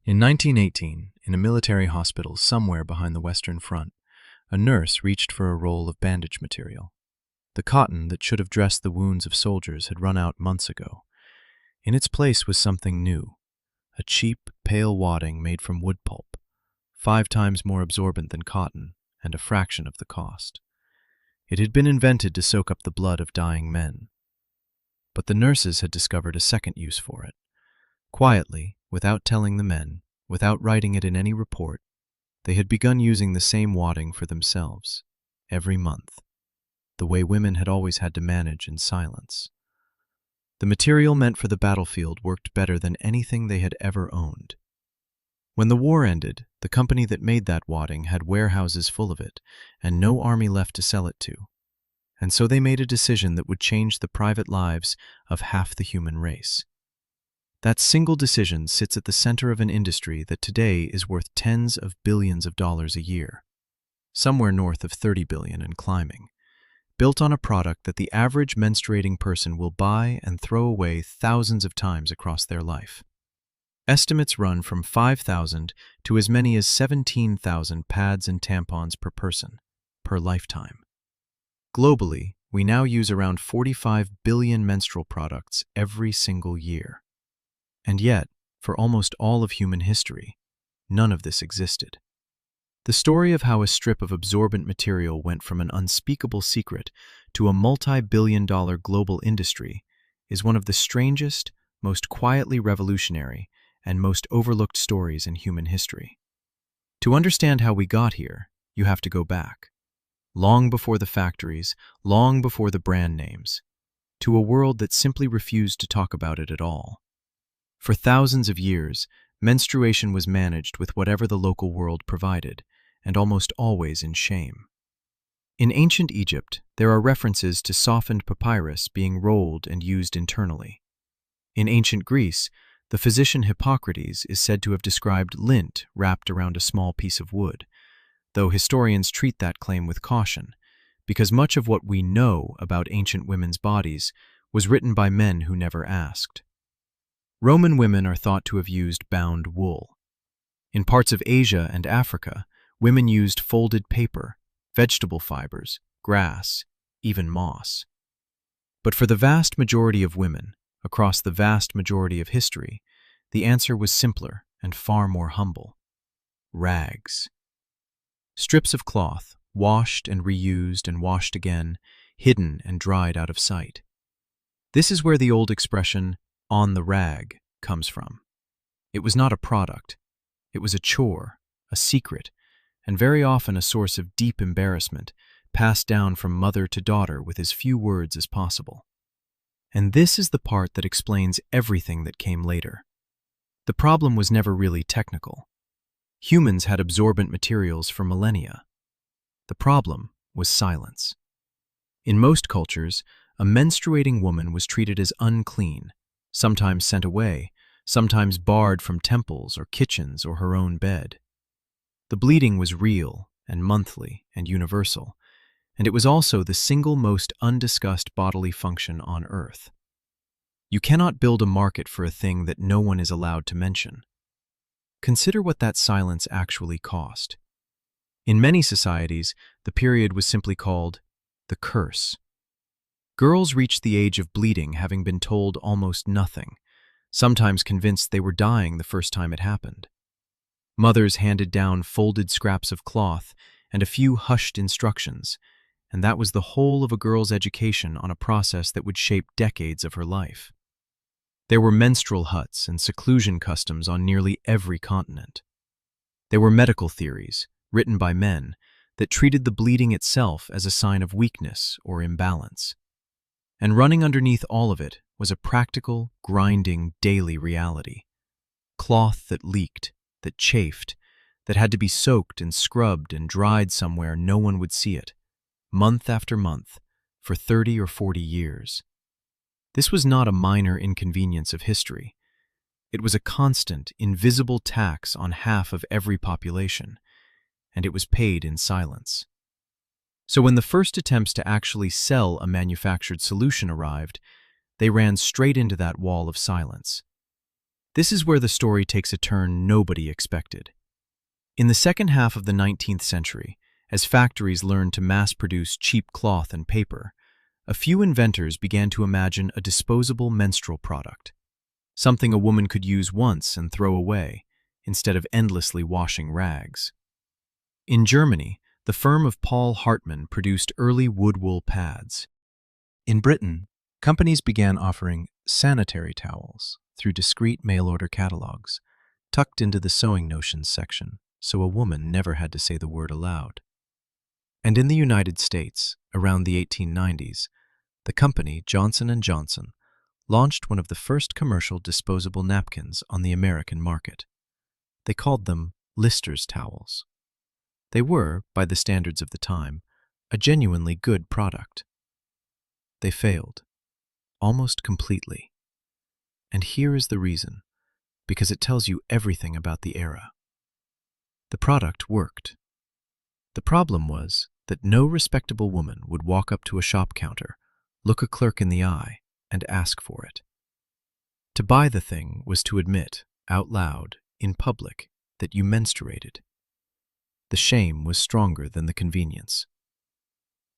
In 1918, in a military hospital somewhere behind the Western Front, a nurse reached for a roll of bandage material. The cotton that should have dressed the wounds of soldiers had run out months ago. In its place was something new, a cheap, pale wadding made from wood pulp, 5 times more absorbent than cotton and a fraction of the cost. It had been invented to soak up the blood of dying men. But the nurses had discovered a second use for it. Quietly, without telling the men, without writing it in any report, they had begun using the same wadding for themselves, every month, the way women had always had to manage in silence. The material meant for the battlefield worked better than anything they had ever owned. When the war ended, the company that made that wadding had warehouses full of it, and no army left to sell it to. And so they made a decision that would change the private lives of half the human race. That single decision sits at the center of an industry that today is worth tens of billions of dollars a year, somewhere north of 30 billion and climbing, built on a product that the average menstruating person will buy and throw away thousands of times across their life. Estimates run from 5,000 to as many as 17,000 pads and tampons per person, per lifetime. Globally, we now use around 45 billion menstrual products every single year. And yet, for almost all of human history, none of this existed. The story of how a strip of absorbent material went from an unspeakable secret to a multi-billion-dollar global industry is one of the strangest, most quietly revolutionary, and most overlooked stories in human history. To understand how we got here, you have to go back, long before the factories, long before the brand names, to a world that simply refused to talk about it at all. For thousands of years, menstruation was managed with whatever the local world provided, and almost always in shame. In ancient Egypt, there are references to softened papyrus being rolled and used internally. In ancient Greece, the physician Hippocrates is said to have described lint wrapped around a small piece of wood, though historians treat that claim with caution, because much of what we know about ancient women's bodies was written by men who never asked. Roman women are thought to have used bound wool. In parts of Asia and Africa, women used folded paper, vegetable fibers, grass, even moss. But for the vast majority of women, across the vast majority of history, the answer was simpler and far more humble. Rags. Strips of cloth, washed and reused and washed again, hidden and dried out of sight. This is where the old expression, "on the rag," comes from. It was not a product. It was a chore, a secret, and very often a source of deep embarrassment, passed down from mother to daughter with as few words as possible. And this is the part that explains everything that came later. The problem was never really technical. Humans had absorbent materials for millennia. The problem was silence. In most cultures, a menstruating woman was treated as unclean, sometimes sent away, sometimes barred from temples or kitchens or her own bed. The bleeding was real and monthly and universal, and it was also the single most undiscussed bodily function on Earth. You cannot build a market for a thing that no one is allowed to mention. Consider what that silence actually cost. In many societies, the period was simply called the curse. Girls reached the age of bleeding having been told almost nothing, sometimes convinced they were dying the first time it happened. Mothers handed down folded scraps of cloth and a few hushed instructions, and that was the whole of a girl's education on a process that would shape decades of her life. There were menstrual huts and seclusion customs on nearly every continent. There were medical theories, written by men, that treated the bleeding itself as a sign of weakness or imbalance. And running underneath all of it was a practical, grinding, daily reality. Cloth that leaked, that chafed, that had to be soaked and scrubbed and dried somewhere no one would see it, month after month, for 30 or 40 years. This was not a minor inconvenience of history. It was a constant, invisible tax on half of every population, and it was paid in silence. So when the first attempts to actually sell a manufactured solution arrived, they ran straight into that wall of silence. This is where the story takes a turn nobody expected. In the second half of the 19th century, as factories learned to mass-produce cheap cloth and paper, a few inventors began to imagine a disposable menstrual product, something a woman could use once and throw away, instead of endlessly washing rags. In Germany, the firm of Paul Hartmann produced early wool pads. In Britain, companies began offering sanitary towels through discreet mail-order catalogs, tucked into the sewing notions section, so a woman never had to say the word aloud. And in the United States, around the 1890s, the company Johnson & Johnson launched one of the first commercial disposable napkins on the American market. They called them Lister's towels. They were, by the standards of the time, a genuinely good product. They failed, almost completely. And here is the reason, because it tells you everything about the era. The product worked. The problem was that no respectable woman would walk up to a shop counter, look a clerk in the eye, and ask for it. To buy the thing was to admit, out loud, in public, that you menstruated. The shame was stronger than the convenience.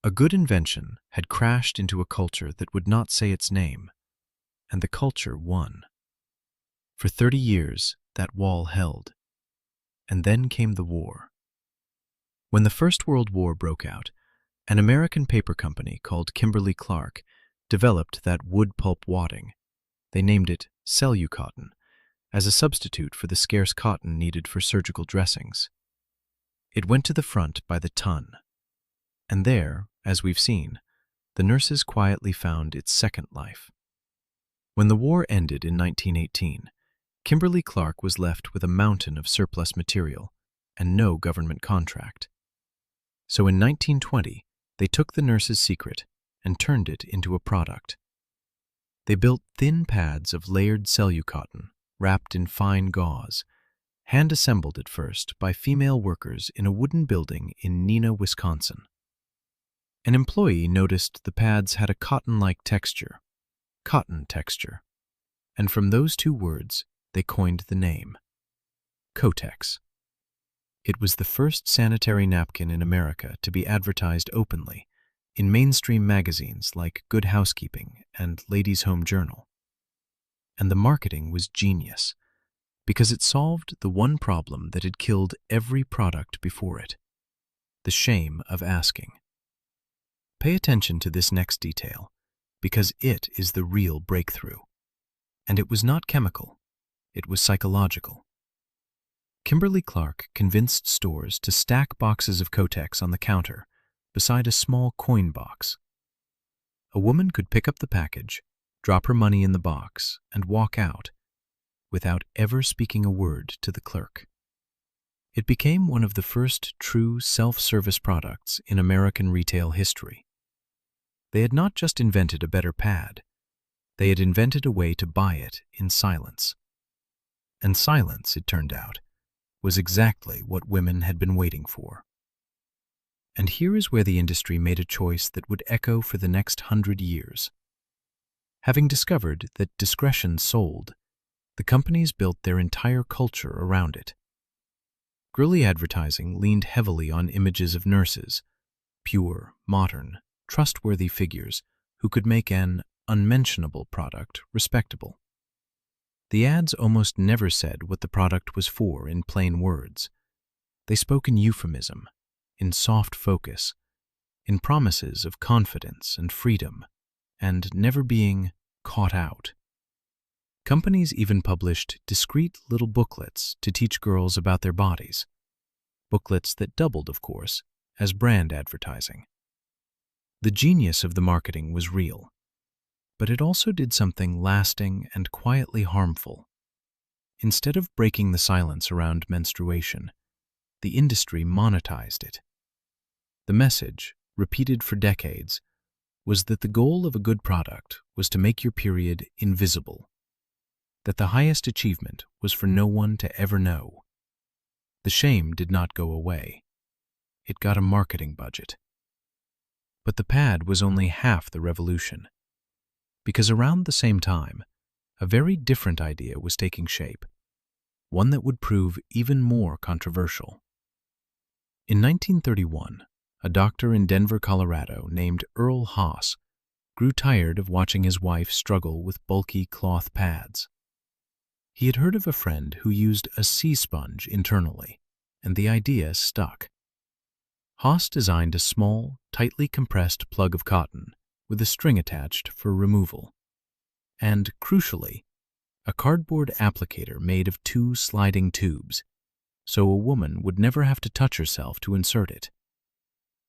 A good invention had crashed into a culture that would not say its name, and the culture won. For 30 years, that wall held. And then came the war. When the First World War broke out, an American paper company called Kimberly-Clark developed that wood pulp wadding. They named it Cellucotton, as a substitute for the scarce cotton needed for surgical dressings. It went to the front by the ton. And there, as we've seen, the nurses quietly found its second life. When the war ended in 1918, Kimberly-Clark was left with a mountain of surplus material and no government contract. So in 1920, they took the nurse's secret and turned it into a product. They built thin pads of layered cellucotton wrapped in fine gauze, hand-assembled at first by female workers in a wooden building in Neenah, Wisconsin. An employee noticed the pads had a cotton-like texture, cotton texture, and from those two words, they coined the name, Kotex. It was the first sanitary napkin in America to be advertised openly in mainstream magazines like Good Housekeeping and Ladies' Home Journal. And the marketing was genius, because it solved the one problem that had killed every product before it, the shame of asking. Pay attention to this next detail, because it is the real breakthrough. And it was not chemical, it was psychological. Kimberly-Clark convinced stores to stack boxes of Kotex on the counter beside a small coin box. A woman could pick up the package, drop her money in the box, and walk out without ever speaking a word to the clerk. It became one of the first true self-service products in American retail history. They had not just invented a better pad, they had invented a way to buy it in silence. And silence, it turned out, was exactly what women had been waiting for. And here is where the industry made a choice that would echo for the next 100 years. Having discovered that discretion sold, the companies built their entire culture around it. Girly advertising leaned heavily on images of nurses, pure, modern, trustworthy figures who could make an unmentionable product respectable. The ads almost never said what the product was for in plain words. They spoke in euphemism, in soft focus, in promises of confidence and freedom, and never being caught out. Companies even published discreet little booklets to teach girls about their bodies. Booklets that doubled, of course, as brand advertising. The genius of the marketing was real, but it also did something lasting and quietly harmful. Instead of breaking the silence around menstruation, the industry monetized it. The message, repeated for decades, was that the goal of a good product was to make your period invisible, that the highest achievement was for no one to ever know. The shame did not go away. It got a marketing budget. But the pad was only half the revolution, because around the same time, a very different idea was taking shape, one that would prove even more controversial. In 1931, a doctor in Denver, Colorado, named Earl Haas grew tired of watching his wife struggle with bulky cloth pads. He had heard of a friend who used a sea sponge internally, and the idea stuck. Haas designed a small, tightly compressed plug of cotton with a string attached for removal, and, crucially, a cardboard applicator made of two sliding tubes, so a woman would never have to touch herself to insert it.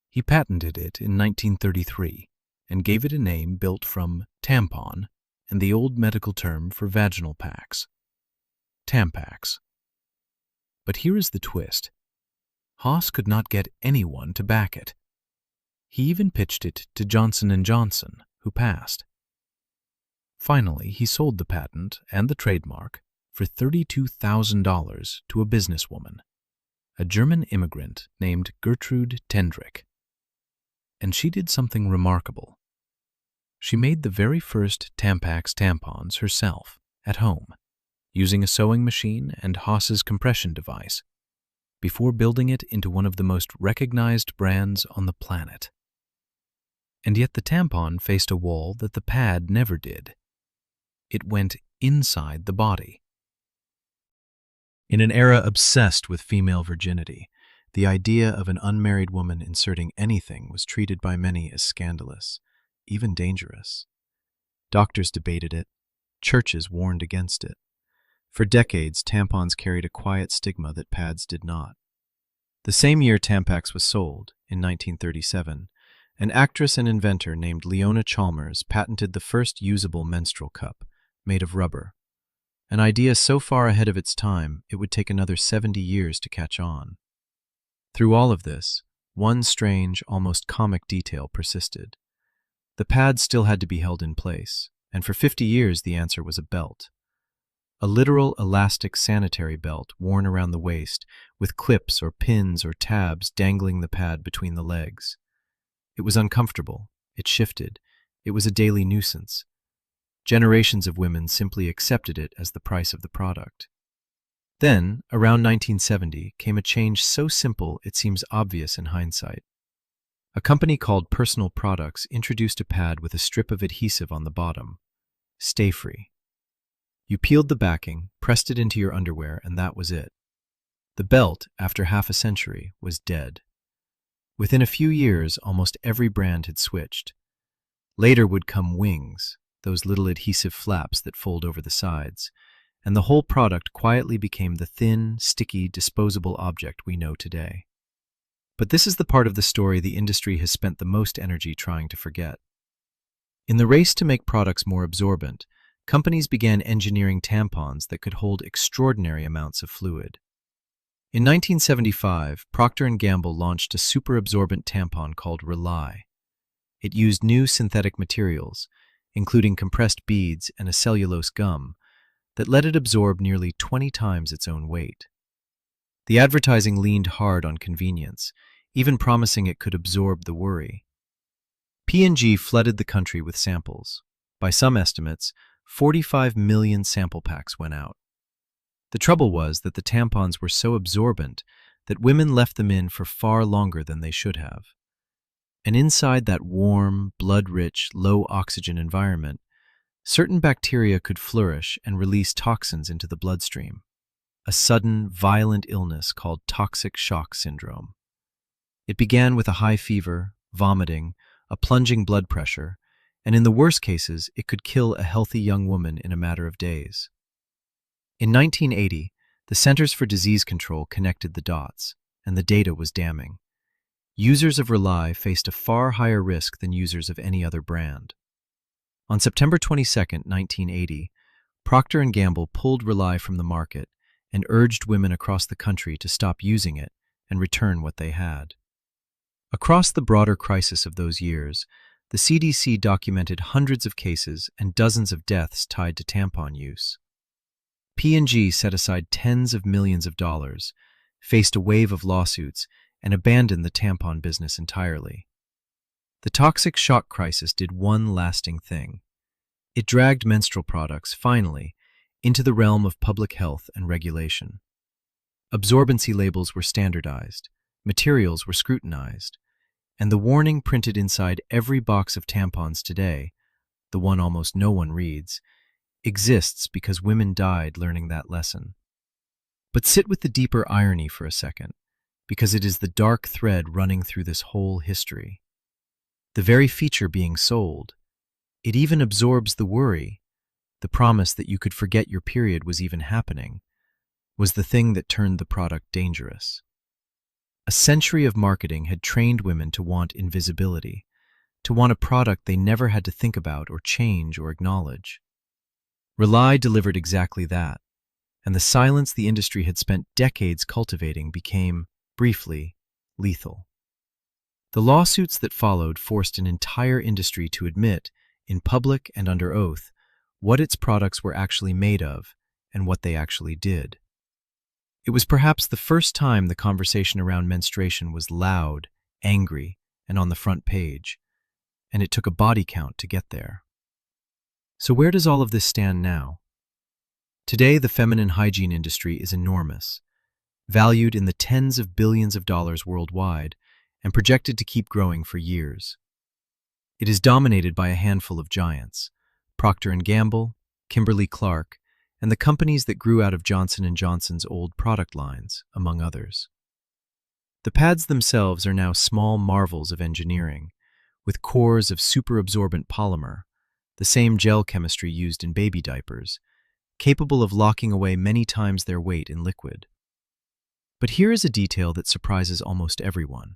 He patented it in 1933 and gave it a name built from tampon and the old medical term for vaginal packs, Tampax. But here is the twist. Haas could not get anyone to back it. He even pitched it to Johnson & Johnson, who passed. Finally, he sold the patent and the trademark for $32,000 to a businesswoman, a German immigrant named Gertrude Tendrick. And she did something remarkable. She made the very first Tampax tampons herself, at home, using a sewing machine and Haas's compression device, before building it into one of the most recognized brands on the planet. And yet the tampon faced a wall that the pad never did. It went inside the body. In an era obsessed with female virginity, the idea of an unmarried woman inserting anything was treated by many as scandalous, even dangerous. Doctors debated it. Churches warned against it. For decades, tampons carried a quiet stigma that pads did not. The same year Tampax was sold, in 1937, an actress and inventor named Leona Chalmers patented the first usable menstrual cup, made of rubber. An idea so far ahead of its time, it would take another 70 years to catch on. Through all of this, one strange, almost comic detail persisted. The pad still had to be held in place, and for 50 years the answer was a belt. A literal elastic sanitary belt worn around the waist, with clips or pins or tabs dangling the pad between the legs. It was uncomfortable, it shifted, it was a daily nuisance. Generations of women simply accepted it as the price of the product. Then, around 1970, came a change so simple it seems obvious in hindsight. A company called Personal Products introduced a pad with a strip of adhesive on the bottom. Stay free. You peeled the backing, pressed it into your underwear, and that was it. The belt, after half a century, was dead. Within a few years, almost every brand had switched. Later would come wings, those little adhesive flaps that fold over the sides, and the whole product quietly became the thin, sticky, disposable object we know today. But this is the part of the story the industry has spent the most energy trying to forget. In the race to make products more absorbent, companies began engineering tampons that could hold extraordinary amounts of fluid. In 1975, Procter & Gamble launched a super-absorbent tampon called Rely. It used new synthetic materials, including compressed beads and a cellulose gum, that let it absorb nearly 20 times its own weight. The advertising leaned hard on convenience, even promising it could absorb the worry. P&G flooded the country with samples. By some estimates, 45 million sample packs went out. The trouble was that the tampons were so absorbent that women left them in for far longer than they should have. And inside that warm, blood-rich, low-oxygen environment, certain bacteria could flourish and release toxins into the bloodstream, a sudden, violent illness called toxic shock syndrome. It began with a high fever, vomiting, a plunging blood pressure, and in the worst cases, it could kill a healthy young woman in a matter of days. In 1980, the Centers for Disease Control connected the dots, and the data was damning. Users of Rely faced a far higher risk than users of any other brand. On September 22, 1980, Procter & Gamble pulled Rely from the market and urged women across the country to stop using it and return what they had. Across the broader crisis of those years, the CDC documented hundreds of cases and dozens of deaths tied to tampon use. P&G set aside tens of millions of dollars, faced a wave of lawsuits, and abandoned the tampon business entirely. The toxic shock crisis did one lasting thing. It dragged menstrual products, finally, into the realm of public health and regulation. Absorbency labels were standardized, materials were scrutinized, and the warning printed inside every box of tampons today, the one almost no one reads, exists because women died learning that lesson. But sit with the deeper irony for a second, because it is the dark thread running through this whole history. The very feature being sold, it even absorbs the worry, the promise that you could forget your period was even happening, was the thing that turned the product dangerous. A century of marketing had trained women to want invisibility, to want a product they never had to think about or change or acknowledge. Rely delivered exactly that, and the silence the industry had spent decades cultivating became, briefly, lethal. The lawsuits that followed forced an entire industry to admit, in public and under oath, what its products were actually made of and what they actually did. It was perhaps the first time the conversation around menstruation was loud, angry, and on the front page, and it took a body count to get there. So where does all of this stand now? Today, the feminine hygiene industry is enormous, valued in the tens of billions of dollars worldwide, and projected to keep growing for years. It is dominated by a handful of giants, Procter & Gamble, Kimberly-Clark, and the companies that grew out of Johnson & Johnson's old product lines, among others. The pads themselves are now small marvels of engineering, with cores of superabsorbent polymer, the same gel chemistry used in baby diapers, capable of locking away many times their weight in liquid. But here is a detail that surprises almost everyone.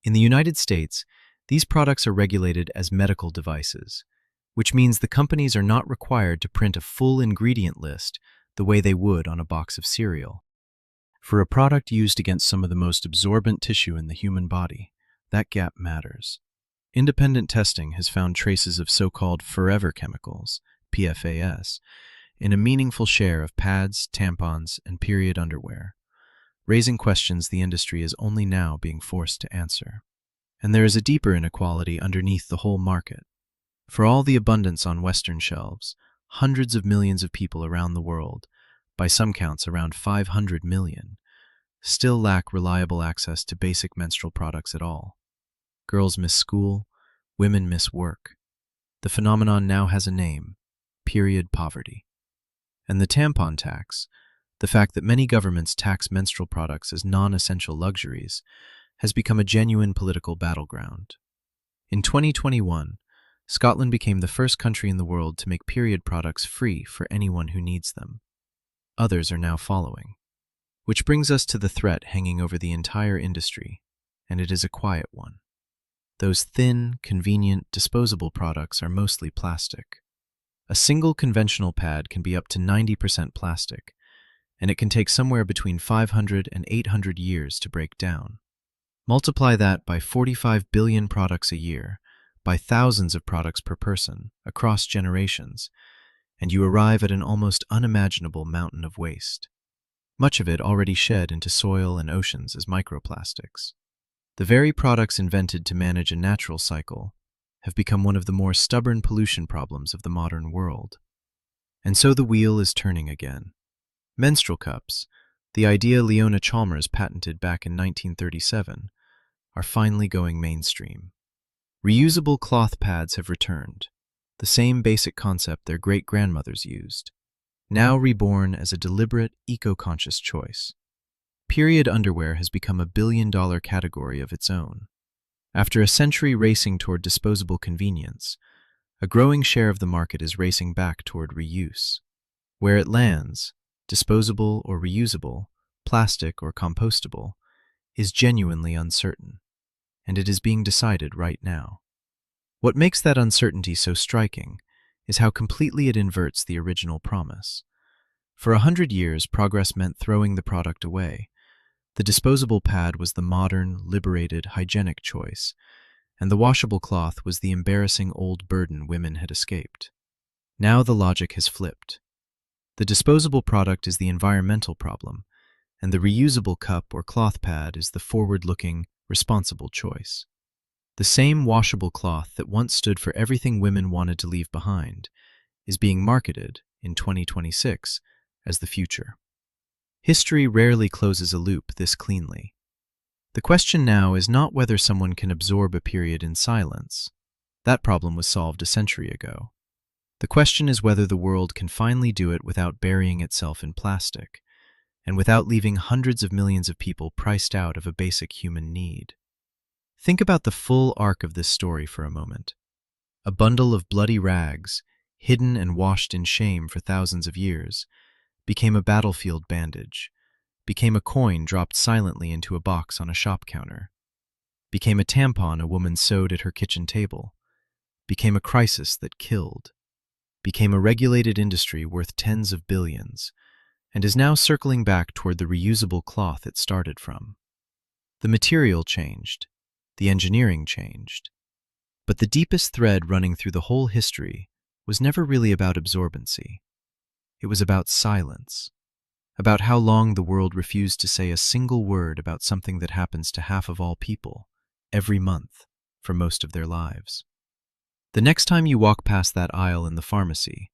In the United States, these products are regulated as medical devices, which means the companies are not required to print a full ingredient list the way they would on a box of cereal. For a product used against some of the most absorbent tissue in the human body, that gap matters. Independent testing has found traces of so-called forever chemicals, PFAS, in a meaningful share of pads, tampons, and period underwear, raising questions the industry is only now being forced to answer. And there is a deeper inequality underneath the whole market. For all the abundance on Western shelves, hundreds of millions of people around the world, by some counts around 500 million, still lack reliable access to basic menstrual products at all. Girls miss school, women miss work. The phenomenon now has a name: period poverty. And the tampon tax, the fact that many governments tax menstrual products as non-essential luxuries, has become a genuine political battleground. In 2021, Scotland became the first country in the world to make period products free for anyone who needs them. Others are now following. Which brings us to the threat hanging over the entire industry, and it is a quiet one. Those thin, convenient, disposable products are mostly plastic. A single conventional pad can be up to 90% plastic, and it can take somewhere between 500 and 800 years to break down. Multiply that by 45 billion products a year, by thousands of products per person, across generations, and you arrive at an almost unimaginable mountain of waste. Much of it already shed into soil and oceans as microplastics. The very products invented to manage a natural cycle have become one of the more stubborn pollution problems of the modern world. And so the wheel is turning again. Menstrual cups, the idea Leona Chalmers patented back in 1937, are finally going mainstream. Reusable cloth pads have returned, the same basic concept their great-grandmothers used, now reborn as a deliberate, eco-conscious choice. Period underwear has become a billion-dollar category of its own. After a century racing toward disposable convenience, a growing share of the market is racing back toward reuse. Where it lands, disposable or reusable, plastic or compostable, is genuinely uncertain, and it is being decided right now. What makes that uncertainty so striking is how completely it inverts the original promise. For 100 years, progress meant throwing the product away. The disposable pad was the modern, liberated, hygienic choice, and the washable cloth was the embarrassing old burden women had escaped. Now the logic has flipped. The disposable product is the environmental problem, and the reusable cup or cloth pad is the forward-looking, responsible choice. The same washable cloth that once stood for everything women wanted to leave behind is being marketed in 2026 as the future. History rarely closes a loop this cleanly. The question now is not whether someone can absorb a period in silence. That problem was solved a century ago. The question is whether the world can finally do it without burying itself in plastic, and without leaving hundreds of millions of people priced out of a basic human need. Think about the full arc of this story for a moment. A bundle of bloody rags, hidden and washed in shame for thousands of years, became a battlefield bandage, became a coin dropped silently into a box on a shop counter, became a tampon a woman sewed at her kitchen table, became a crisis that killed, became a regulated industry worth tens of billions, and is now circling back toward the reusable cloth it started from. The material changed, the engineering changed, but the deepest thread running through the whole history was never really about absorbency. It was about silence, about how long the world refused to say a single word about something that happens to half of all people, every month, for most of their lives. The next time you walk past that aisle in the pharmacy,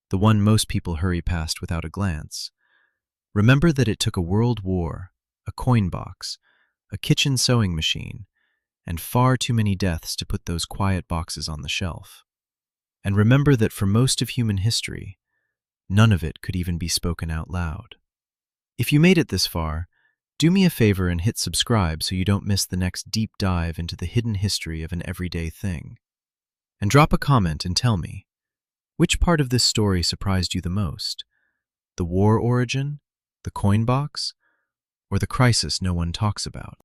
the one most people hurry past without a glance, remember that it took a world war, a coin box, a kitchen sewing machine, and far too many deaths to put those quiet boxes on the shelf. And remember that for most of human history, none of it could even be spoken out loud. If you made it this far, do me a favor and hit subscribe so you don't miss the next deep dive into the hidden history of an everyday thing. And drop a comment and tell me, which part of this story surprised you the most? The war origin, the coin box, or the crisis no one talks about?